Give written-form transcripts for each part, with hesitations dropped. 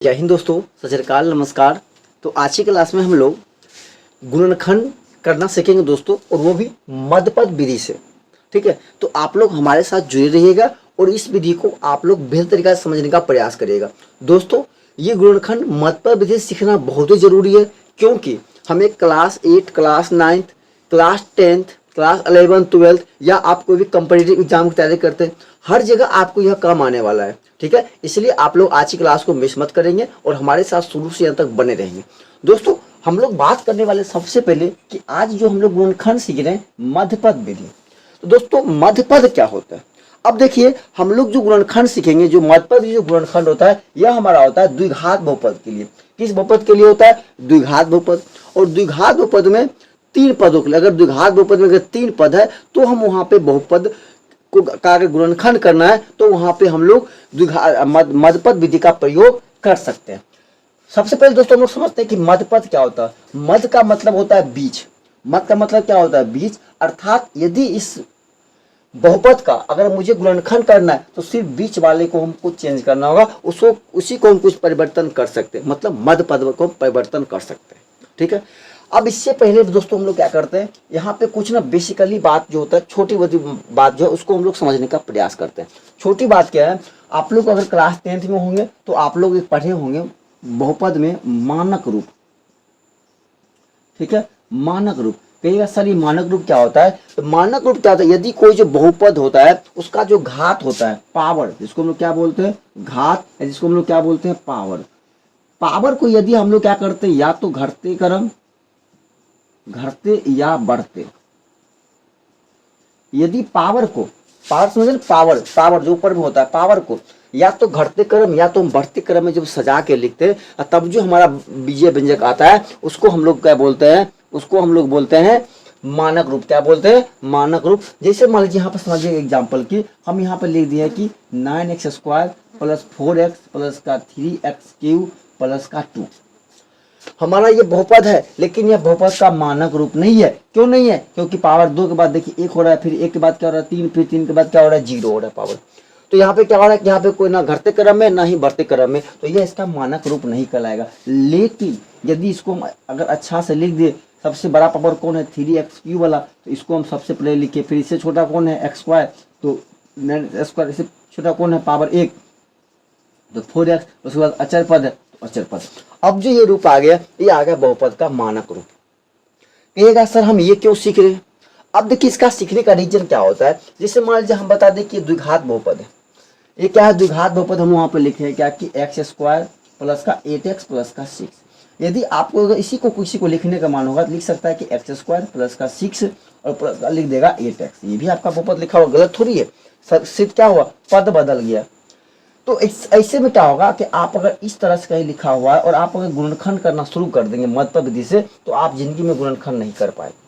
जय हिंद दोस्तों, सत श्री अकाल, नमस्कार। तो आज की क्लास में हम लोग गुणनखंड करना सीखेंगे दोस्तों, और वो भी मध्यपद विधि से। ठीक है, तो आप लोग हमारे साथ जुड़े रहिएगा और इस विधि को आप लोग बेहतर तरीके से समझने का प्रयास करिएगा। दोस्तों, ये गुणनखंड मध्यपद विधि सीखना बहुत ही जरूरी है, क्योंकि हमें क्लास 8, क्लास 9, क्लास 10, क्लास 11, 12 या आप कोई भी कंपटीटिव एग्जाम की तैयारी करते हैं, हर जगह आपको यह काम आने वाला है। ठीक है, इसलिए आप लोग आज की क्लास को मिस मत करेंगे और हमारे साथ शुरू से अंत तक बने रहेंगे। दोस्तों, हम लोग बात करने वाले सबसे पहले कि आज जो हम लोग गुणनखंड सीख रहे हैं मध्यपद विधि। तो दोस्तों, मध्यपद क्या होता है? अब देखिए, हम लोग जो गुणनखंड सीखेंगे, जो मध्यपद जो गुणनखंड होता है, यह हमारा होता है द्विघात बहुपद के लिए। किस बहुपद के लिए होता है? द्विघात बहुपद। और द्विघात बहुपद में तीन पदों के लिए, अगर द्विघात बहुपद में अगर तीन पद है तो हम वहां पे बहुपद को का अगर गुणनखंड करना है तो वहां पे हम लोग मध्यपद विधि का प्रयोग कर सकते हैं। सबसे पहले दोस्तों हम लोग समझते हैं कि मध्यपद क्या होता है। मध्य का मतलब होता है बीच। मध्य का मतलब क्या होता है? बीच। अर्थात यदि इस बहुपद का अगर मुझे गुणनखंड करना है तो सिर्फ बीच वाले को हमको चेंज करना होगा, उसको उसी को हम कुछ परिवर्तन कर सकते हैं, मतलब मध्य पद को परिवर्तन कर सकते हैं। ठीक है, अब इससे पहले दोस्तों हम लोग क्या करते हैं, यहाँ पे कुछ ना बेसिकली बात जो होता है, छोटी बात जो है उसको हम लोग समझने का प्रयास करते हैं। छोटी बात क्या है, आप लोग अगर क्लास 10th में होंगे तो आप लोग एक पढ़े होंगे बहुपद में मानक रूप। ठीक है, मानक रूप। कहिएगा सर ये मानक रूप क्या होता है? तो मानक रूप क्या होता है, यदि कोई जो बहुपद होता है उसका जो घात होता है, पावर, जिसको हम लोग क्या बोलते हैं? घात, जिसको हम लोग क्या बोलते हैं? पावर। पावर को यदि हम लोग क्या करते हैं, या तो घटते क्रम, घटते या बढ़ते। यदि पावर को, पावर समझे, पावर जो ऊपर में होता है, पावर को या तो घटते क्रम या तो बढ़ते क्रम में जब सजा के लिखते हैं, तब जो हमारा बीजीय व्यंजक आता है उसको हम लोग क्या बोलते हैं? उसको हम लोग बोलते हैं मानक रूप। क्या बोलते हैं? मानक रूप। जैसे मान लीजिए यहाँ पर समझिए एग्जाम्पल की, हम यहाँ पर लिख दिए कि 9x² प्लस 4x प्लस का 3x³ प्लस का 2। हमारा ये बहुपद है, लेकिन यह बहुपद का मानक रूप नहीं है। क्यों नहीं है? क्योंकि पावर 2 के बाद देखिए 1 हो रहा है, फिर 1 के बाद क्या हो रहा है? 3, फिर 3 के बाद क्या हो रहा है? 0 हो रहा है पावर। तो यहाँ पे क्या हो रहा है कि यहाँ पे कोई ना घटते क्रम में ना ही बढ़ते क्रम में, तो यह इसका मानक रूप नहीं कहलाएगा। लेकिन यदि इसको हम अगर अच्छा से लिख दे, सबसे बड़ा पावर कौन है? 3x³ वाला, तो इसको हम सबसे पहले लिखे। फिर इससे छोटा कौन है? x²। तो 9x²। इससे छोटा कौन है? पावर 1, तो 4x। उसके बाद अचर पद है, तो अचर पद। अब जो ये रूप आ गया, ये आ गया बहुपद का मानक रूप। कहिएगा सर हम ये क्यों सीख रहे हैं? अब देखिए, इसका सीखने का रीजन क्या होता है। जैसे मान लीजिए हम बता दें कि द्विघात बहुपद है। ये क्या है? द्विघात बहुपद हम वहां पे लिखे हैं क्या कि x² प्लस का 8x प्लस का 6। यदि आपको अगर इसी को किसी को लिखने का मान होगा तो लिख सकता है कि x² प्लस का 6 और प्लस का लिख देगा 8x। ये भी आपका बहुपद लिखा हुआ, गलत थोड़ी है। सिर्फ क्या हुआ? पद बदल गया। तो ऐसे में क्या होगा कि आप अगर इस तरह से कहीं लिखा हुआ है और आप अगर गुणनखंड करना शुरू कर देंगे मध्यपद विधि से, तो आप जिंदगी में गुणनखंड नहीं कर पाएंगे।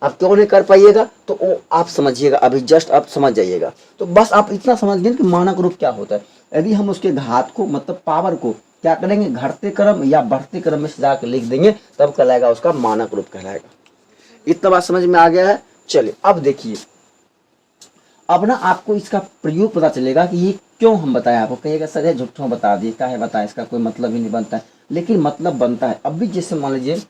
आप क्यों नहीं कर पाइएगा? तो वो आप समझिएगा, अभी जस्ट आप समझ जाइएगा। तो बस आप इतना समझ गए कि मानक रूप क्या होता है। यदि हम उसके घात को, मतलब पावर को क्या करेंगे? घटते क्रम या बढ़ते क्रम में सजा के लिख देंगे, तब कहलाएगा उसका मानक रूप कहलाएगा। इतना बात समझ में आ गया है? चलिए अब देखिए, अब ना आपको इसका प्रयोग पता चलेगा कि ये क्यों हम बताएं आपको। कहिएगा सर ये झूठा बता दिए, क्या है बताएं, इसका कोई मतलब ही नहीं बनता है। लेकिन मतलब बनता है। अब भी जैसे मान लीजिए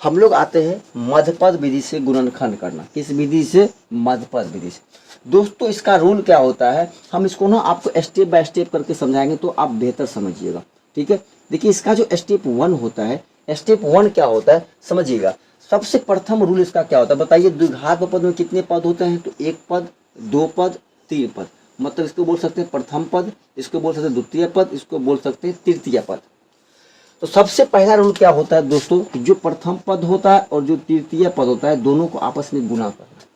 हम लोग आते हैं मध्यपद विधि से गुणनखंड करना। किस विधि से? मध्यपद विधि से। दोस्तों, इसका रूल क्या होता है, हम इसको ना आपको स्टेप बाय स्टेप करके समझाएंगे तो आप बेहतर समझिएगा। ठीक है, देखिए इसका जो स्टेप 1 होता है, स्टेप 1 क्या होता है समझिएगा। सबसे प्रथम रूल इसका क्या होता है बताइए? द्विघात बहुपद में कितने पद होते हैं? तो 1 पद, 2 पद, 3 पद। मतलब इसको बोल सकते हैं प्रथम पद, इसको बोल सकते हैं द्वितीय पद, इसको बोल सकते हैं तृतीय पद। तो सबसे पहला रूल क्या होता है दोस्तों कि जो प्रथम पद होता है और जो तृतीय पद होता है, दोनों को आपस में गुना करना।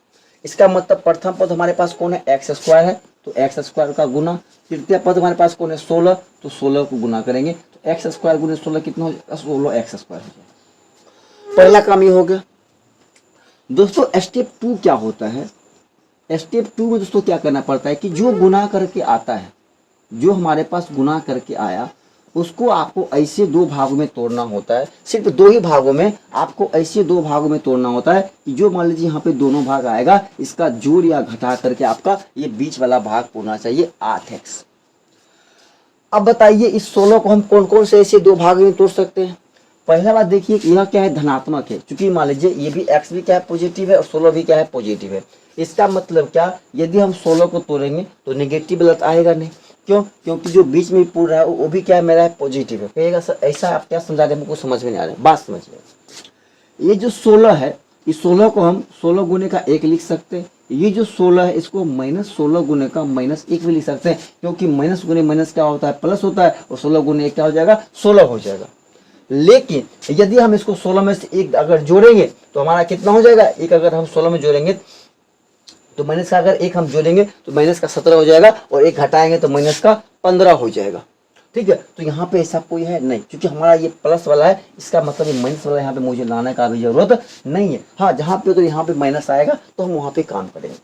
इसका मतलब प्रथम पद हमारे पास कौन है? x² है, तो x² का गुना। तृतीय पद हमारे पास कौन है? 16, तो 16 को गुना करेंगे, तो x² गुना 16 कितना हो जाएगा? 16x² हो जाएगा। पहला काम ये हो गया। दोस्तों, स्टेप 2 क्या होता है? स्टेप 2 में दोस्तों क्या करना पड़ता है कि जो गुना करके आता है, जो हमारे पास गुना करके आया, उसको आपको ऐसे 2 भागों में तोड़ना होता है। सिर्फ 2 ही भागों में, आपको ऐसे 2 भागों में तोड़ना होता है कि जो मान लीजिए यहाँ पे दोनों भाग आएगा, इसका जोड़ या घटा करके आपका ये बीच वाला भाग होना चाहिए 8x। अब बताइए इस 16 को हम कौन कौन से ऐसे दो भाग में तोड़ सकते हैं। पहला बात देखिए कि यह क्या है, धनात्मक है, क्योंकि मान लीजिए ये भी x भी क्या है पॉजिटिव है और 16 भी क्या है पॉजिटिव है। इसका मतलब क्या, यदि हम 16 को तोड़ेंगे तो नेगेटिव गलत आएगा नहीं, क्यों, क्योंकि जो बीच में पूरा है वो भी क्या है मेरा है पॉजिटिव है। कहिएगा सर ऐसा आप क्या समझा रहे हैं, हमको समझ में नहीं आ रहा है, बात समझिए। ये जो 16 है, इस 16 को हम 16 गुने का 1 लिख सकते हैं। ये जो 16 है इसको -16 गुने का -1 भी लिख सकते हैं, क्योंकि माइनस गुने माइनस क्या होता है प्लस होता है, और 16 गुने 1 क्या हो जाएगा 16 हो जाएगा। लेकिन यदि हम इसको 16 में से 1 अगर जोड़ेंगे तो हमारा कितना हो जाएगा, 1 अगर हम 16 में जोड़ेंगे तो माइनस का अगर 1 हम जोड़ेंगे तो माइनस का 17 हो जाएगा, और 1 घटाएंगे तो माइनस का 15 हो जाएगा। ठीक है, तो यहाँ पे ऐसा कोई है नहीं, क्योंकि हमारा ये प्लस वाला है, इसका मतलब ये माइनस वाला यहाँ पे मुझे लाने का भी जरूरत नहीं है। हाँ, जहाँ पे तो यहाँ पे माइनस आएगा तो हम वहाँ पे काम करेंगे।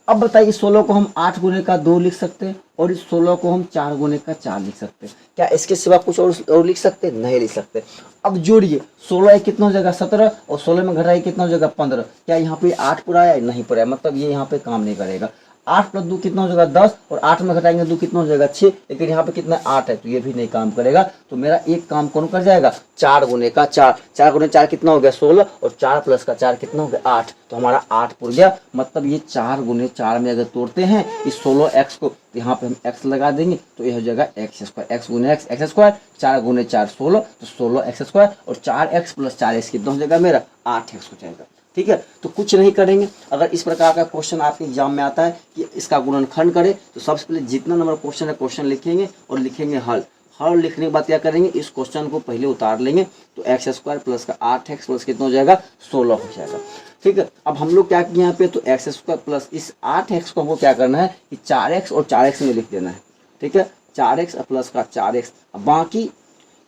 अब बताइए 16 को हम 8 गुने का 2 लिख सकते हैं, और इस 16 को हम 4 गुने का 4 लिख सकते हैं। क्या इसके सिवा कुछ और लिख सकते हैं, नहीं लिख सकते। अब जोड़िए 16 कितना हो जाएगा 17, और 16 में घटाइए कितना हो जाएगा 15। क्या यहाँ पे 8 पूरा आया, नहीं पूरा है, मतलब ये यहाँ पे काम नहीं करेगा। 8 + 2 कितना हो जाएगा 10, और 8 में घटाएंगे 2 कितना हो जाएगा 6, लेकिन यहाँ पे कितना 8 है तो ये भी नहीं काम करेगा। तो मेरा एक काम कौन कर जाएगा, 4 गुने का 4, 4 गुने 4 कितना हो गया 16, और 4 + का 4 कितना हो गया 8, तो हमारा 8 पुर गया। मतलब ये 4 गुने 4 में अगर तोड़ते हैं इस 16x को, तो यहाँ पे हम x लगा देंगे तो ये हो जाएगा x², x गुने x² 4 गुने 4 16, तो 16x², और 4x + 4x कितना हो जाएगा मेरा 8x हो जाएगा। ठीक है, तो कुछ नहीं करेंगे। अगर इस प्रकार का क्वेश्चन आपके एग्जाम में आता है कि इसका गुणनखंड करें, तो सबसे पहले जितना नंबर क्वेश्चन है क्वेश्चन लिखेंगे, और लिखेंगे हल। हल लिखने के बाद क्या करेंगे, इस क्वेश्चन को पहले उतार लेंगे, तो x² + का 8x + कितना हो जाएगा 16 हो जाएगा। ठीक है, अब हम लोग क्या किए यहाँ पे, तो x² + इस 8x को हमको क्या करना है कि 4x और 4x में लिख देना है। ठीक है, 4x + का 4x, बाकी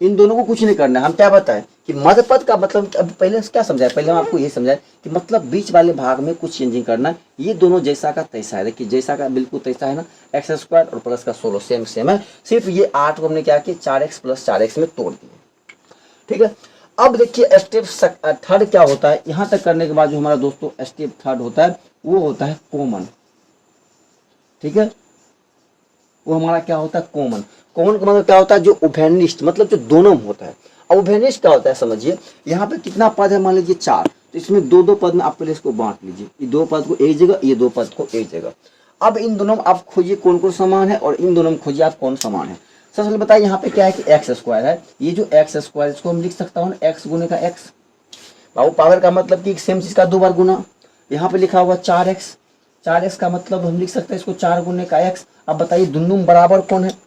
इन दोनों को कुछ नहीं करना है। हम क्या बताएं कि मध्य पद का मतलब, अब पहले क्या समझाए, पहले हम आपको ये समझाए कि मतलब बीच वाले भाग में कुछ चेंजिंग करना है। ये दोनों जैसा का तैसा है, देखिए जैसा का बिल्कुल तैसा है ना, x² और प्लस का 16 सेम सेम है, सिर्फ ये 8 को हमने क्या किया 4x + 4x में तोड़ दिए। ठीक है, अब देखिए स्टेप थर्ड क्या होता है, यहाँ तक करने के बाद जो हमारा दोस्तों स्टेप थर्ड होता है वो होता है कॉमन। ठीक है, वो हमारा क्या होता है कॉमन। कॉमन का मतलब क्या होता है, जो उभयनिष्ठ मतलब जो दोनों में होता है। अब उभयनिष्ठ क्या होता है समझिए, यहाँ पे कितना पद है मान लीजिए 4, तो इसमें दो दो पद में आप पहले इसको बांट लीजिए, ये 2 पद को एक जगह, ये 2 पद को एक जगह। अब इन दोनों में आप खोजिए कौन कौन समान है, और इन दोनों में खोजिए आप कौन समान है। सबसे पहले बताइए यहाँ पे क्या है कि x² है, ये जो x² इसको हम लिख सकता हूँ x गुने का x। बाबू पावर का मतलब कि सेम चीज का 2 बार गुना। यहाँ पे लिखा हुआ 4x, 4x का मतलब हम लिख सकते हैं इसको 4 गुने का x। अब बताइए दोनों में बराबर कौन है,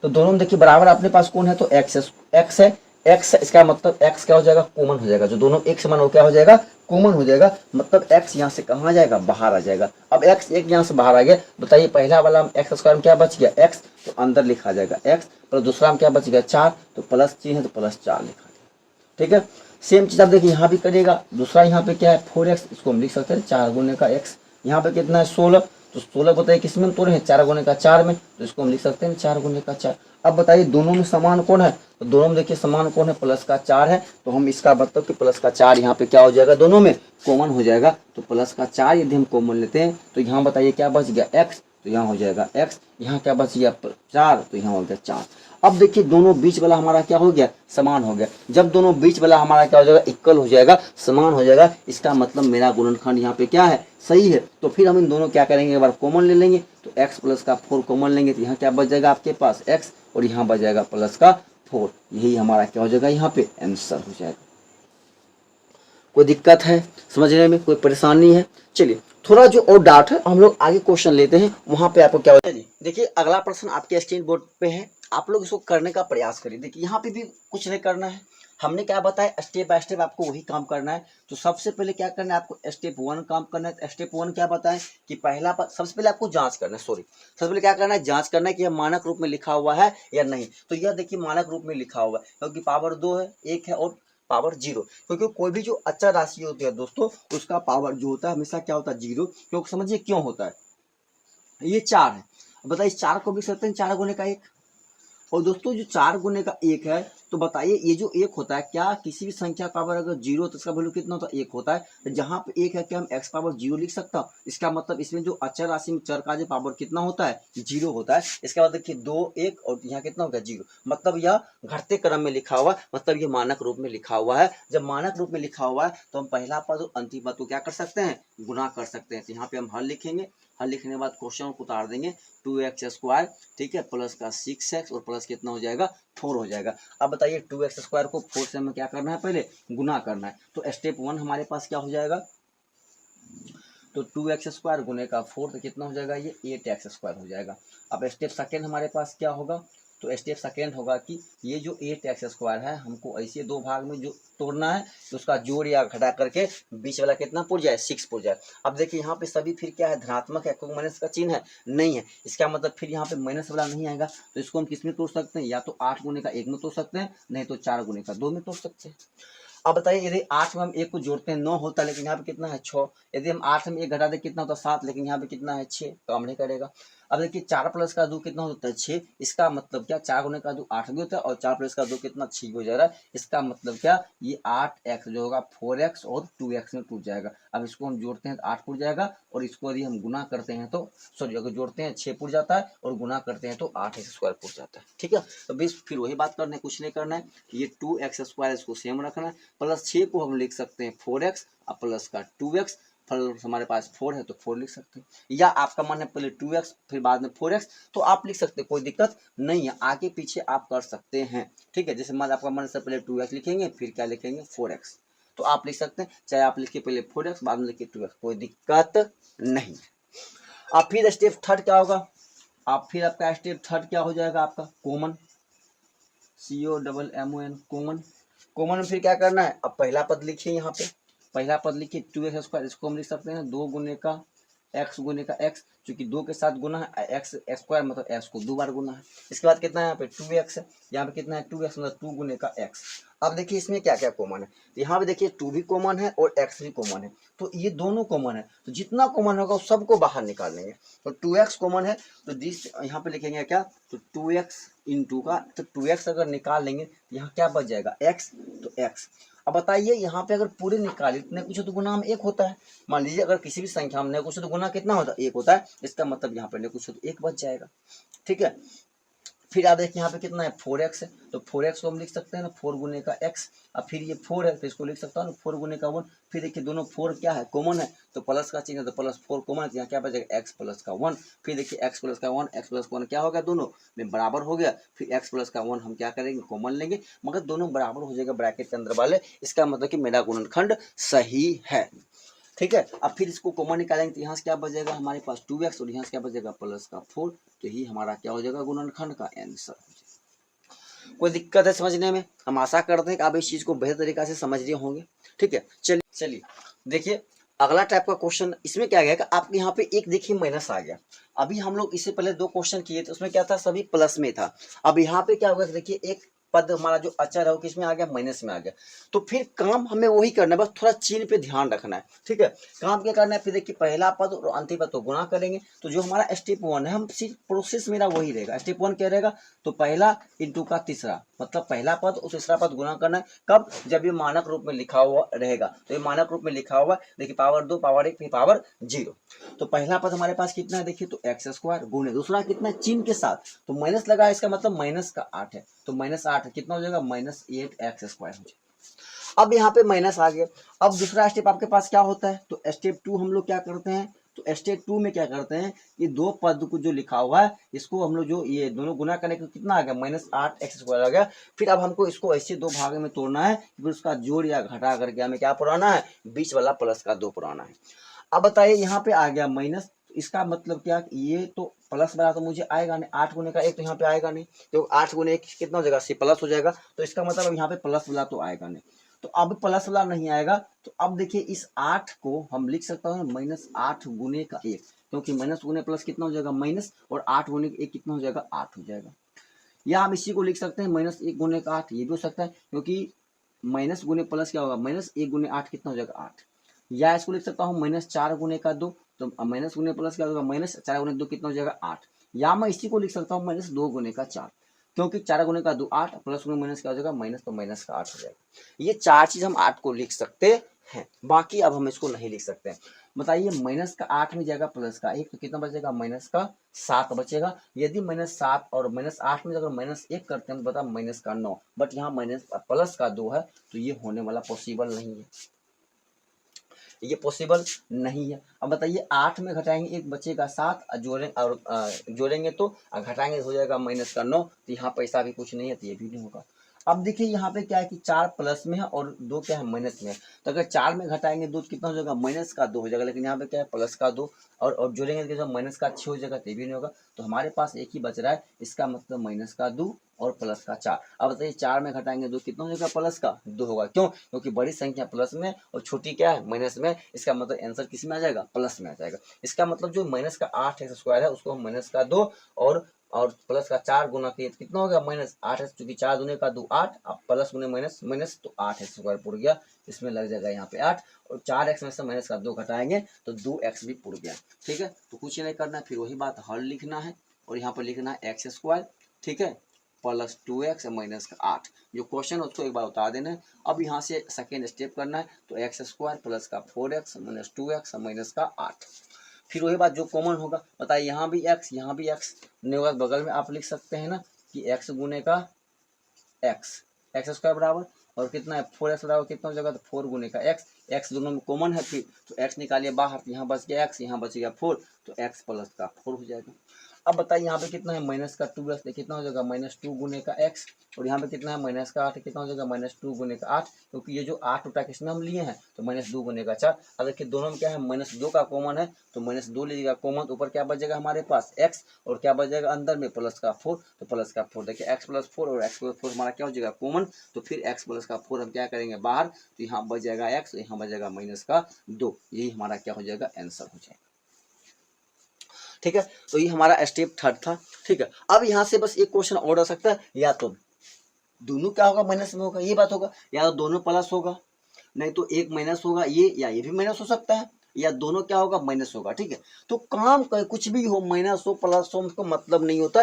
तो दोनों में देखिए बराबर अपने पास कौन है, तो x है। x इसका मतलब x क्या हो जाएगा कॉमन हो जाएगा, जो दोनों एक समान हो क्या हो जाएगा कॉमन हो जाएगा। मतलब x यहाँ से कहाँ आ जाएगा बाहर आ जाएगा। अब x एक यहाँ से बाहर आ गया, बताइए पहला वाला x² में क्या बच गया x, तो अंदर लिखा जाएगा x, पर दूसरा में क्या बच गया 4, तो प्लस चिन्ह है तो +4 लिखा जाएगा। ठीक है, सेम चीज आप देखिए यहाँ भी करिएगा। दूसरा यहाँ पे क्या है 4x, इसको हम लिख सकते हैं 4 गुने का x। यहाँ पे कितना है 16, तो 16 बताइए किस में तोड़े हैं 4 गुने का 4 में, तो इसको हम लिख सकते हैं 4 गुने का 4। अब बताइए दोनों में समान कौन है, तो दोनों में देखिए समान कौन है प्लस का 4 है, तो हम इसका मतलब कि प्लस का 4 यहाँ पे क्या हो जाएगा दोनों में कॉमन हो जाएगा। तो प्लस का 4 यदि हम कॉमन लेते हैं तो यहाँ बताइए क्या बच गया x, तो यहाँ हो जाएगा x, यहाँ क्या बच गया 4, तो यहाँ हो गया 4। अब देखिए दोनों बीच वाला हमारा क्या हो गया समान हो गया। जब दोनों बीच वाला हमारा क्या हो जाएगा इक्वल हो जाएगा समान हो जाएगा, इसका मतलब मेरा गुणनखंड यहाँ पे क्या है सही है। तो फिर हम इन दोनों क्या करेंगे एक बार कॉमन ले लेंगे, तो x + का 4 कॉमन लेंगे, तो यहाँ क्या बच जाएगा आपके पास x, और यहाँ बच जाएगा प्लस का 4। यही हमारा क्या हो जाएगा यहाँ पे आंसर हो जाएगा। कोई दिक्कत है समझने में, कोई परेशानी है? चलिए थोड़ा जो और डाउट है हम लोग आगे क्वेश्चन लेते हैं, वहां पे आपको क्या होता है। देखिए अगला प्रश्न आपके स्क्रीन बोर्ड पे है, आप लोग इसको करने का प्रयास करिए। देखिए यहाँ पे भी कुछ नहीं करना है, हमने क्या बताया स्टेप बाय स्टेप आपको वही काम करना है। तो सबसे पहले क्या करना है आपको स्टेप 1 काम करना है। स्टेप 1 क्या बताएं कि पहला सबसे पहले आपको जांच करना है, सबसे पहले क्या करना है जांच करना है कि यह मानक रूप में लिखा हुआ है या नहीं। तो यह देखिए मानक रूप में लिखा हुआ है, क्योंकि पावर 2 है, 1 है और पावर 0, क्योंकि कोई भी जो अचर राशि होती है दोस्तों उसका पावर जो होता है हमेशा क्या होता है 0। क्योंकि समझिए क्यों होता है, ये 4 है, बताइए इस 4 को भी सकते हैं 4 गुने का 1, और दोस्तों जो 4 गुने का 1 है तो बताइए ये जो एक होता है, क्या किसी भी संख्या का पावर अगर जीरो तो इसका वैल्यू कितना होता है, एक होता है। तो जहाँ पे एक है, क्या हम एक्स पावर जीरो लिख सकता हूँ? इसका मतलब इसमें जो अचर राशि में चर का जो पावर कितना होता है, जीरो होता है। इसके बाद देखिए दो एक और यहाँ कितना हो गया, जीरो। मतलब यह घटते क्रम में लिखा हुआ है, मतलब ये मानक रूप में लिखा हुआ है। जब मानक रूप में लिखा हुआ है तो हम पहला पद और अंतिम पद को क्या कर सकते हैं, गुना कर सकते हैं। तो यहाँ पे हम हल लिखेंगे, हल लिखने के बाद क्वेश्चन को उतार देंगे, 2x², ठीक है, प्लस का 6x और प्लस कितना हो जाएगा, 4 हो जाएगा। अब बताइए 2x² को 4 से हमें क्या करना है, पहले गुना करना है। तो स्टेप 1 हमारे पास क्या हो जाएगा, तो 2x² गुने का 4 तो कितना हो जाएगा, ये 8x² हो जाएगा। अब स्टेप सेकेंड हमारे पास क्या होगा, तो स्टेप सेकेंड होगा कि ये जो 8x² है हमको ऐसे दो भाग में जो तोड़ना है, तो उसका जोड़ या घटा करके बीच वाला कितना पुर जाए, 6 पुर जाए। अब देखिए यहाँ पे सभी फिर क्या है, धनात्मक है, क्योंकि माइनस का चिन्ह है नहीं है। इसका मतलब फिर यहाँ पे माइनस वाला नहीं आएगा, तो इसको हम किस में तोड़ सकते हैं, या तो 8 गुने का 1 में तोड़ सकते हैं, नहीं तो 4 गुने का 2 में तोड़ सकते हैं। अब बताइए यदि 8 में हम 1 को जोड़ते हैं 9 होता है, लेकिन यहाँ पे कितना है 6। यदि हम 8 में 1 घटा दे कितना होता है 7, लेकिन यहाँ पे कितना है 6, काम नहीं करेगा। अब देखिए 4 प्लस का 2 कितना होता है 6। इसका मतलब क्या, 4 गुने का 2 8 भी होता है, और 4 प्लस का 2 कितना 6 हो जा रहा है। इसका मतलब क्या, ये 8x जो होगा 4x और 2x में टूट जाएगा। अब इसको हम जोड़ते हैं तो 8 पुर जाएगा, और इसको यदि हम गुना करते हैं तो सॉरी अगर जोड़ते हैं 6 पुर जाता है, और गुना करते हैं तो 8x² पुर जाता है। ठीक है, तो बस फिर वही बात करना है, कुछ नहीं करना है। ये 2x² इसको सेम रखना है, प्लस 6 को हम लिख सकते हैं 4x और प्लस का 2x। फल हमारे पास 4 है तो 4 लिख सकते हैं, या आपका मन है पहले 2x फिर बाद में 4x, तो आप लिख सकते हैं, कोई दिक्कत नहीं है, आगे पीछे आप कर सकते हैं। ठीक है, जैसे मान आपका मन से पहले 2x लिखेंगे फिर क्या लिखेंगे 4x, तो आप लिख सकते हैं, चाहे आप लिखिए पहले 4x बाद में लिखिए 2x, कोई दिक्कत नहीं। अब फिर स्टेप थर्ड क्या होगा, आप फिर आपका स्टेप थर्ड क्या हो जाएगा, आपका कॉमन, COMMON कॉमन। कॉमन में फिर क्या करना है, अब पहला पद लिखिए, यहाँ पे पहला पद लिखिए 2x², इसको हम लिख सकते हैं 2 गुने का x गुने का x, चूंकि 2 के साथ गुना है, x² मतलब x को 2 बार गुना है। इसके बाद कितना है यहाँ पे 2x है, यहाँ पे कितना है 2x मतलब 2 गुने का x। अब देखिए इसमें क्या क्या कॉमन है, यहाँ पे देखिए 2 भी कॉमन है और x भी कॉमन है, तो ये दोनों कॉमन है, तो जितना कॉमन होगा उस सबको बाहर निकाल लेंगे। तो 2x कॉमन है, तो दिस यहाँ पे लिखेंगे क्या, तो 2x इंटू का, तो 2x अगर निकाल लेंगे तो यहाँ क्या बच जाएगा x, तो x। अब बताइए यहाँ पे अगर पूरे निकाले इतने कुछ तो गुना में 1 होता है। मान लीजिए अगर किसी भी संख्या में कुछ तो गुना कितना होता है, 1 होता है, इसका मतलब यहाँ पे कुछ तो 1 बच जाएगा। ठीक है, फिर आप देखिए यहाँ पे कितना है 4x है, तो 4x को हम लिख सकते हैं ना 4 गुने का x। अब फिर ये 4 है तो इसको लिख सकता हूँ ना 4 गुने का 1। फिर देखिए दोनों 4 क्या है, कॉमन है, तो प्लस का चिन्ह है, तो प्लस 4 कॉमन है, तो यहाँ क्या बचेगा x प्लस का 1। फिर देखिए x प्लस का 1, x प्लस का 1 क्या हो गया, दोनों में बराबर हो गया। फिर x प्लस का 1 हम क्या करेंगे, कॉमन लेंगे, मगर दोनों बराबर हो जाएगा ब्रैकेट के अंदर वाले, इसका मतलब कि मेरा गुणनखंड सही है। ठीक है, अब फिर इसको कॉमन निकालेंगे तो यहाँ से क्या बचेगा हमारे पास 2x, और यहाँ से क्या बचेगा प्लस का 4, तो यही हमारा क्या हो जाएगा गुणनखंड का आंसर। कोई दिक्कत है समझने में, हम आशा करते हैं कि आप इस चीज को बेहतर तरीका से समझ रहे होंगे। ठीक है, चलिए देखिए अगला टाइप का क्वेश्चन, इसमें क्या गया कि आपके यहाँ पे एक देखिए माइनस आ गया। अभी हम लोग इससे पहले 2 क्वेश्चन किए थे, उसमें क्या था, सभी प्लस में था। अब यहाँ पे क्या होगा, देखिए एक पद हमारा जो अचर है वो किसमें आ गया, माइनस में आ गया। तो फिर काम हमें वही करना है, बस थोड़ा चिन्ह पे ध्यान रखना है। ठीक है, काम क्या करना है, फिर देखिए पहला पद और अंतिम पद को गुणा करेंगे, तो जो हमारा स्टेप 1 है, हम सिर्फ प्रोसेस मेरा वही रहेगा। स्टेप 1 क्या रहेगा, तो पहला इंटू का तीसरा, मतलब पहला पद और तीसरा पद गुणा करना है। कब, जब ये मानक रूप में लिखा हुआ रहेगा, तो ये मानक रूप में लिखा हुआ देखिए पावर 2 पावर 1 फिर पावर 0। तो पहला पद हमारे पास कितना है, देखिए तो x² गुणे दूसरा कितना चिन्ह के साथ, तो माइनस लगा है, इसका मतलब माइनस का 8 है, तो -8 कितना हो जाएगा, -8x² हो जाएगा। अब यहाँ पे माइनस आ गया। अब दूसरा स्टेप आपके पास क्या होता है, तो स्टेप 2 हम लोग क्या करते हैं, तो स्टेप 2 में क्या करते हैं, ये 2 पद को जो लिखा हुआ है इसको हम लोग जो ये दोनों गुना करने का कितना आ गया, -8x² आ गया। फिर अब हमको इसको ऐसे 2 भाग में तोड़ना है, फिर उसका जोड़ या घटा करके हमें क्या पुराना है, बीच वाला प्लस का 2 पुराना है। अब बताइए यहाँ पे आ गया माइनस, इसका मतलब क्या, ये तो प्लस वाला तो मुझे आएगा नहीं, 8 गुने का 1 तो यहाँ पे आएगा नहीं, तो 8 गुने 1 कितना हो जाएगा, से प्लस हो जाएगा, तो इसका मतलब यहाँ पे प्लस वाला तो आएगा नहीं। तो अब प्लस वाला नहीं आएगा, तो अब देखिए इस 8 को हम लिख सकता हूँ -8 गुने का 1, क्योंकि माइनस गुने प्लस कितना हो जाएगा माइनस, और 8 गुने 1 कितना हो जाएगा, 8 हो जाएगा। या हम इसी को लिख सकते हैं -1 गुने का 8, ये भी हो सकता है, क्योंकि माइनस गुने प्लस क्या होगा, -1 गुने 8 कितना हो जाएगा 8। या इसको लिख सकता हूँ -4 गुने का 2, तो माइनस गुने प्लस क्या होगा, -4 गुने 2 कितना हो जाएगा 8। या मैं इसी को लिख सकता हूँ -2 गुने का 4। क्योंकि 4 गुने का 2 8, प्लस गुने माइनस क्या हो जाएगा, माइनस, तो माइनस का 8 हो जाएगा। ये 4 चीज हम 8 को लिख सकते हैं, बाकी अब हम इसको नहीं लिख सकते हैं। बताइए माइनस का 8 में जाएगा प्लस का 1, तो कितना बचेगा, माइनस का 7 बचेगा। यदि माइनस 7 और माइनस 8 में अगर माइनस 1 करते हैं तो बता माइनस का 9, बट यहाँ माइनस प्लस का 2 है, तो ये होने वाला पॉसिबल नहीं है, ये पॉसिबल नहीं है। अब बताइए 8 में घटाएंगे 1 बचेगा 7, जोड़ेंगे तो घटाएंगे हो जाएगा माइनस का 9, तो यहाँ पैसा भी कुछ नहीं है, तो ये भी नहीं होगा। अब देखिए यहाँ पे क्या है कि 4 प्लस में है और 2 क्या है, माइनस में है। तो अगर 4 में घटाएंगे 2 कितना हो जाएगा, माइनस का 2 हो जाएगा, लेकिन यहाँ पे क्या है, प्लस का 2, और जोड़ेंगे तो माइनस का 6 हो जाएगा, तो ये भी नहीं होगा। तो हमारे पास एक ही बच रहा है, इसका मतलब माइनस का 2 और प्लस का 4। अब बताइए 4 में घटाएंगे 2 कितना हो जाएगा, प्लस का 2 होगा। क्यों, क्योंकि बड़ी संख्या प्लस में और छोटी क्या है, माइनस में। इसका मतलब आंसर किस में आ जाएगा, प्लस में आ जाएगा। इसका मतलब जो माइनस का 8 एक्स स्क्वायर है उसको हम माइनस का 2 और प्लस का 4 गुना किए तो कितना हो गया, माइनस 8 एक्स, चूंकि 4 दूने का 2 8, अब प्लस गुने माइनस माइनस, तो 8 एक्स स्क्वायर पुर गया, इसमें लग जाएगा यहाँ पे 8, और 4 एक्स में से माइनस का 2 घटाएंगे तो 2 एक्स भी पुर गया। ठीक है, तो कुछ नहीं करना है, फिर वही बात हल लिखना है, और यहाँ पर लिखना है एक्स स्क्वायर, ठीक है, प्लस 2x माइनस का 8, जो क्वेश्चन उसको एक बार बता देना है। अब यहाँ से सेकेंड स्टेप करना है, तो एक्स स्क्वायर प्लस का 4x माइनस 2x माइनस का 8। फिर वही बात जो कॉमन होगा, बताइए यहाँ भी x यहाँ भी x नहीं होगा, बगल में आप लिख सकते हैं ना कि x गुने का x, एक्स स्क्वायर बराबर, और कितना है 4x बराबर कितना हो जाएगा, तो 4 गुने का x दोनों में कॉमन है, फिर तो x निकालिए बाहर, तो यहाँ बच गया x, यहाँ बच गया 4, तो x प्लस का 4 हो जाएगा। अब बताइए यहाँ पे कितना है, माइनस का 2x, कितना हो जाएगा, माइनस 2 गुने का x, और यहाँ पे कितना है, माइनस का 8, कितना हो जाएगा, माइनस 2 गुने का 8, क्योंकि ये जो 8 उठा किसमें हम लिए हैं, तो माइनस 2 गुने का 4। अब देखिए दोनों में क्या है, माइनस 2 का कॉमन है, तो माइनस 2 लीजिएगा कॉमन, तो ऊपर क्या बच जाएगा हमारे पास x, और क्या बच जाएगा अंदर में प्लस का 4, तो प्लस का 4, देखिए x प्लस 4 और x प्लस 4 हमारा क्या हो जाएगा, कॉमन, तो फिर x प्लस का 4 हम क्या करेंगे बाहर, तो यहाँ बच जाएगा x, यहाँ बच जाएगा माइनस का 2, यही हमारा क्या हो जाएगा, आंसर हो जाएगा। ठीक है, तो ये हमारा स्टेप 3 था। ठीक है, अब यहाँ से बस एक क्वेश्चन और आ सकता है, या तो दोनों क्या होगा, माइनस में होगा, ये बात होगा, या तो दोनों प्लस होगा, नहीं तो एक माइनस होगा ये, या ये भी माइनस हो सकता है, या दोनों क्या होगा, माइनस होगा। ठीक है, तो काम कर कुछ भी हो, माइनस हो प्लस हो, उसको मतलब नहीं होता,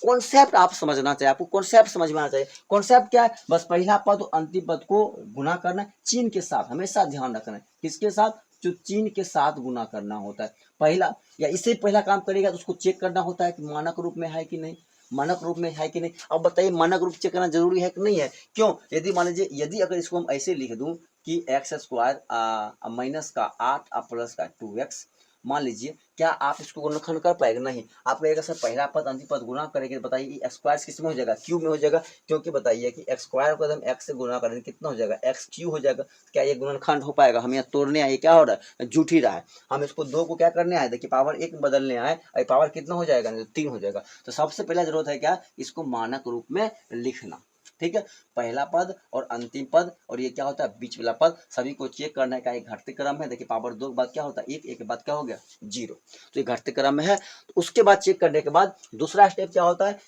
कॉन्सेप्ट आप समझना चाहिए, आपको कॉन्सेप्ट समझ में आना चाहिए। कॉन्सेप्ट क्या है, बस पहला पद और अंतिम पद को गुना करना है, चिन्ह के साथ, हमेशा ध्यान रखना है, किसके साथ, जो चिन्ह के साथ गुना करना होता है पहला, या इससे पहला काम करेगा तो उसको चेक करना होता है कि मानक रूप में है कि नहीं, मानक रूप में है कि नहीं। अब बताइए मानक रूप चेक करना जरूरी है कि नहीं है, क्यों, यदि मान लीजिए यदि अगर इसको हम ऐसे लिख दूं कि एक्स स्क्वायर माइनस का 8 प्लस का 2x, मान लीजिए, क्या आप इसको गुणनखंड कर पाएगा, नहीं, आप कहेगा सर पहला पद अंतिम पद गुना करेंगे, तो बताइए एक्स स्क्वायर किस में हो जाएगा, क्यूब में हो जाएगा, क्योंकि बताइए कि एक्स स्क्वायर को हम एक्स से गुना करेंगे कितना हो जाएगा, एक्स क्यू हो जाएगा। क्या ये गुणनखंड हो पाएगा, हम यहाँ तोड़ने आए, क्या हो रहा है, जुट ही रहा है, हम इसको 2 को क्या करने आए, देखिए पावर 1 में बदलने आए, पावर कितना हो जाएगा, 3 हो जाएगा। तो सबसे पहला जरूरत है क्या, इसको मानक रूप में लिखना। ठीक है, पहला पद और अंतिम पद, और ये क्या होता है, बीच वाला पद, सभी को चेक करने का एक घटते क्रम है। देखिए पावर 2 के बाद क्या होता है, 1, 1 के बाद क्या हो गया, 0, तो ये घटते क्रम में है। तो उसके बाद चेक करने के बाद दूसरा स्टेप क्या होता है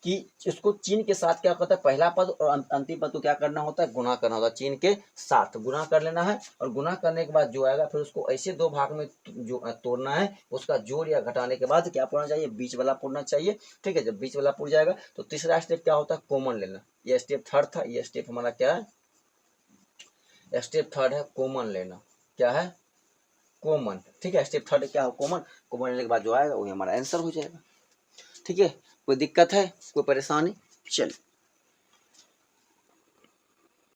कि इसको चिन्ह के साथ क्या करता है, पहला पद और अंतिम पद को क्या करना होता है, गुना करना होता है, चिन्ह के साथ गुना कर लेना है, और गुना करने के बाद जो आएगा फिर उसको ऐसे 2 भाग में जो तोड़ना है, उसका जोड़ या घटाने के बाद क्या पढ़ना चाहिए, बीच वाला पढ़ना चाहिए। ठीक है, जब बीच वाला पुर जाएगा तो तीसरा स्टेप क्या होता है, कॉमन लेना। ये स्टेप 3 था, ये स्टेप हमारा क्या है, स्टेप 3 है कॉमन लेना, क्या है, कॉमन। ठीक है, स्टेप 3 क्या है, कॉमन, कॉमन लेने के बाद जो आएगा वही हमारा आंसर हो जाएगा। ठीक है, कोई दिक्कत है, कोई परेशानी, चल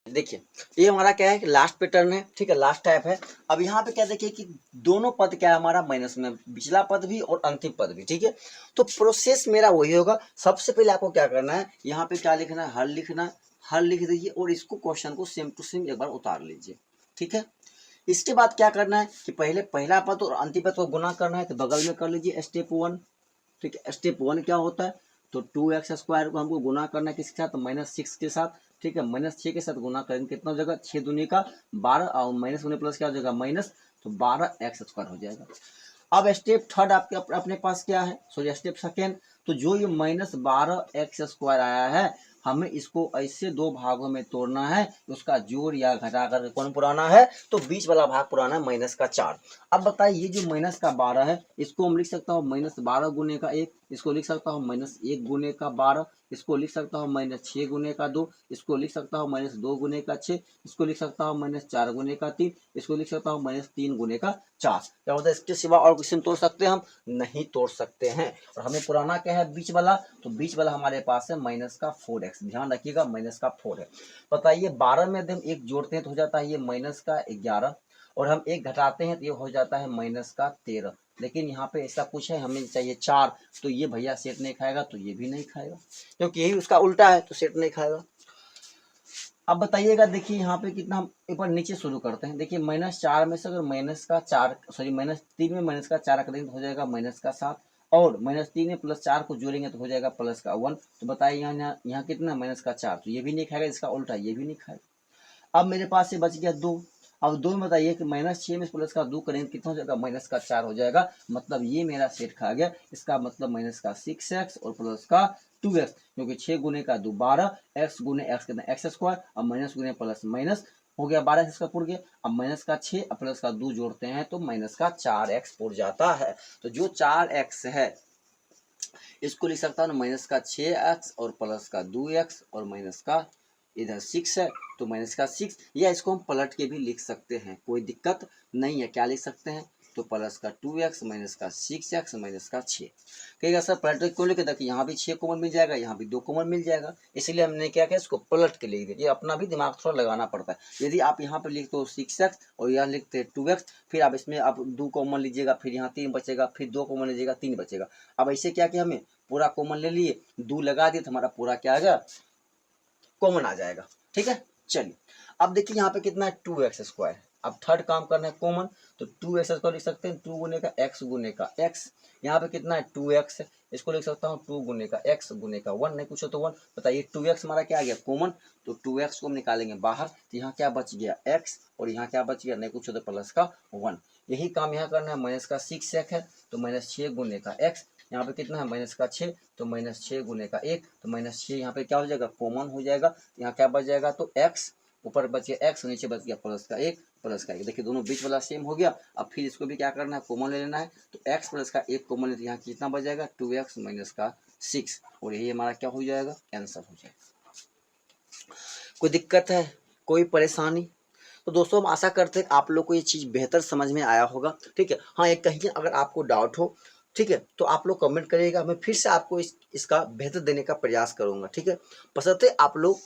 देखिए ये हमारा क्या है कि लास्ट पैटर्न है। ठीक है, लास्ट टाइप है। अब यहाँ पे क्या देखिए कि दोनों पद क्या है हमारा माइनस में, पिछला पद भी और अंतिम पद भी। ठीक है, तो प्रोसेस मेरा वही होगा। सबसे पहले आपको क्या करना है, यहाँ पे क्या लिखना है, हल लिखना है, हल लिख दीजिए और इसको क्वेश्चन को सेम टू सेम एक बार उतार लीजिए। ठीक है, इसके बाद क्या करना है कि पहले पहला पद और अंतिम पद को गुना करना है, तो बगल में कर लीजिए स्टेप 1। ठीक है, स्टेप 1 क्या होता है, तो 2x स्क्वायर को हमको गुना करना है किसके साथ, -6 के साथ। ठीक है, -6 के साथ गुना करेंगे कितना हो जाएगा, 6 दूनी का 12, और माइनस होने प्लस क्या हो जाएगा माइनस, तो 12x स्क्वायर हो जाएगा। अब स्टेप 3 आपके अपने पास क्या है, सॉरी स्टेप 2, तो जो ये -12x स्क्वायर आया है, हमें इसको ऐसे 2 भागों में तोड़ना है, उसका जोड़ या घटा कर कौन पुराना है, तो बीच वाला भाग पुराना है -4। अब बताइए ये जो -12 है, इसको हम लिख सकता हूँ -12 गुने का 1, इसको लिख सकता हूँ -1 गुने का 12, इसको लिख सकता हूँ -6 गुने का 2, इसको लिख सकता हूँ -2 गुने का 6, इसको लिख सकता हूँ -4 गुने का 3, इसको लिख सकता हूँ -3 गुने का 4। क्या होता है, इसके सिवा और क्वेश्चन तोड़ सकते हैं हम? नहीं तोड़ सकते हैं। और हमें पुराना क्या है, बीच वाला, तो बीच वाला हमारे पास है -4x, ध्यान रखिएगा -4 है। बताइए 12 में यदि हम 1 जोड़ते हैं तो हो जाता है ये -11, और हम 1 घटाते हैं तो ये हो जाता है -13। लेकिन यहाँ पे ऐसा कुछ है, हमें चाहिए 4, तो ये भैया सेट नहीं खाएगा, तो ये भी नहीं खाएगा, क्योंकि यही उसका उल्टा है, तो सेट नहीं खाएगा। अब बताइएगा, देखिए यहाँ पे कितना, हम एक बार नीचे शुरू करते हैं। देखिए -4 में से अगर -3 में -4 करेंगे तो हो जाएगा -7, और -3 में +4 को जोड़ेंगे तो हो जाएगा +1। तो बताइए यहाँ कितना, -4, तो ये भी नहीं खाएगा, इसका उल्टा ये भी नहीं खाएगा। अब मेरे पास ये बच गया 2। अब 2 में बताइए कि -6 में +2 करेंगे कितना हो जाएगा, -4 हो जाएगा। मतलब ये मेरा सेट खा गया। इसका मतलब -6x और +2x, क्योंकि 6 गुने का 2 12, x गुने x कितना x², अब माइनस गुने प्लस माइनस हो गया, 12 इसका पुर गया। अब -6 +2 जोड़ते हैं तो -4x पुर जाता है। तो जो 4x है इसको लिख सकता हूँ -6x और +2x, और इधर 6 है तो -6, या इसको हम पलट के भी लिख सकते हैं, कोई दिक्कत नहीं है। क्या लिख सकते हैं, तो +2x -6x -6। कहेगा सर पलट के क्यों लिखे, देखिए यहाँ भी 6 कॉमन मिल जाएगा, यहाँ भी 2 कॉमन मिल जाएगा, इसलिए हमने क्या किया, इसको पलट के लिख दिया। ये अपना भी दिमाग थोड़ा लगाना पड़ता है। यदि आप यहाँ पर लिखते हो 6x और यहाँ लिखते 2x, फिर आप इसमें आप 2 कॉमन लीजिएगा, फिर यहाँ 3 बचेगा, फिर 2 कॉमन लीजिएगा, 3 बचेगा। अब ऐसे क्या किया, हमें पूरा कॉमन ले लिए, 2 लगा दिए तो हमारा पूरा क्या आ गया, कॉमन आ जाएगा। ठीक है, चलिए अब देखिए यहाँ पे कितना है, 2x²। अब थर्ड काम करना है कॉमन, तो 2x² लिख सकते हैं 2 गुने का x गुने का x। यहाँ पे कितना है 2x, इसको लिख सकता हूँ 2 गुने का x गुने का 1, नहीं पूछो तो 1। बताइए 2x हमारा क्या आ गया, कॉमन, तो 2x को हम निकालेंगे बाहर, तो यहाँ क्या बच गया x, और यहाँ क्या बच गया, नहीं पूछो तो +1। यही काम यहाँ करना है, -6x है तो -6 गुने का x, यहाँ पे कितना है -6, तो -6 गुने का 1, तो -6 यहाँ पे क्या हो जाएगा, कॉमन हो जाएगा। यहाँ क्या बच जाएगा, तो x, ऊपर बच गया x, नीचे बच गया +1। देखिए दोनों बीच वाला सेम हो गया। अब फिर इसको भी क्या करना है, कॉमन ले लेना है, तो x +1 कॉमन ले, तो यहाँ कितना बच जाएगा, 2x -6, और यही हमारा क्या हो जाएगा, आंसर हो जाएगा। कोई दिक्कत है, कोई परेशानी? तो दोस्तों हम आशा करते हैं आप लोग को ये चीज़ बेहतर समझ में आया होगा। ठीक है, हाँ एक कहीं अगर आपको डाउट हो, ठीक है, तो आप लोग कमेंट करिएगा, मैं फिर से आपको इसका बेहतर देने का प्रयास करूंगा। ठीक है, बशर्ते आप लोग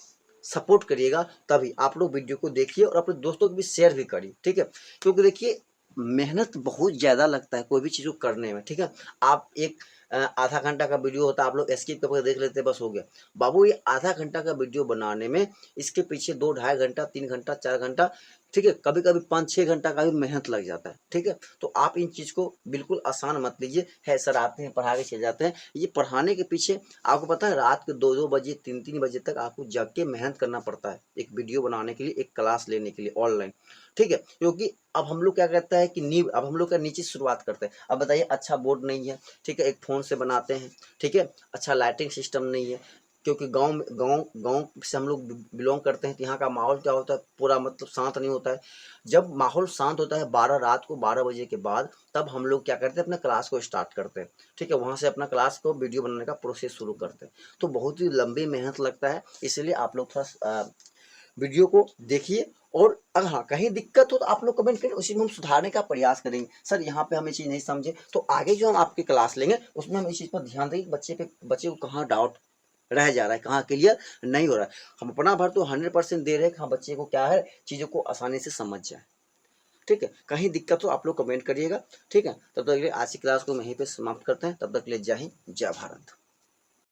सपोर्ट करिएगा, तभी आप लोग वीडियो को देखिए और अपने दोस्तों को भी शेयर भी करिए। ठीक है, क्योंकि देखिए मेहनत बहुत ज़्यादा लगता है कोई भी चीज़ को करने में। ठीक है, आप एक आधा घंटा का वीडियो होता है, आप लोग स्किप करके देख लेते हैं, बस हो गया। बाबू ये आधा घंटा का वीडियो बनाने में इसके पीछे 2 ढाई घंटा, 3 घंटा, 4 घंटा, ठीक है, कभी कभी 5-6 घंटा का भी मेहनत लग जाता है। ठीक है, तो आप इन चीज़ को बिल्कुल आसान मत लीजिए। है सर आते हैं पढ़ा के चले जाते हैं, ये पढ़ाने के पीछे आपको पता है रात के 2-2 बजे 3-3 बजे तक आपको जग के मेहनत करना पड़ता है एक वीडियो बनाने के लिए, एक क्लास लेने के लिए ऑनलाइन। ठीक है, क्योंकि अब हम लोग क्या करता है कि नींव, अब हम लोग का नीचे शुरुआत करते हैं। अब बताइए अच्छा बोर्ड नहीं है, ठीक है, एक फ़ोन से बनाते हैं, ठीक है, अच्छा लाइटिंग सिस्टम नहीं है, क्योंकि गांव से हम लोग बिलोंग करते हैं, तो यहाँ का माहौल क्या होता है, पूरा मतलब शांत नहीं होता है। जब माहौल शांत होता है 12 बजे के बाद, तब हम लोग क्या करते हैं, अपने क्लास को स्टार्ट करते हैं। ठीक है, वहाँ से अपना क्लास को वीडियो बनाने का प्रोसेस शुरू करते हैं, तो बहुत ही लंबी मेहनत लगता है। इसलिए आप लोग थोड़ा वीडियो को देखिए, और अगर हाँ कहीं दिक्कत हो तो आप लोग कमेंट करें, उसी में हम सुधारने का प्रयास करेंगे। सर यहाँ पे हम ये चीज़ नहीं समझे, तो आगे जो हम आपकी क्लास लेंगे उसमें हम इस चीज़ पर ध्यान देंगे, बच्चे को कहाँ डाउट रह जा रहा है, कहाँ क्लियर नहीं हो रहा है। हम अपना भर तो 100% दे रहे हैं कि हाँ बच्चे को क्या है, चीज़ों को आसानी से समझ जाए। ठीक है, कहीं दिक्कत हो आप लोग कमेंट करिएगा। ठीक है, तब तक के लिए आज की क्लास को हम यहीं पे समाप्त करते हैं। तब तक के लिए जय हिंद, जय भारत।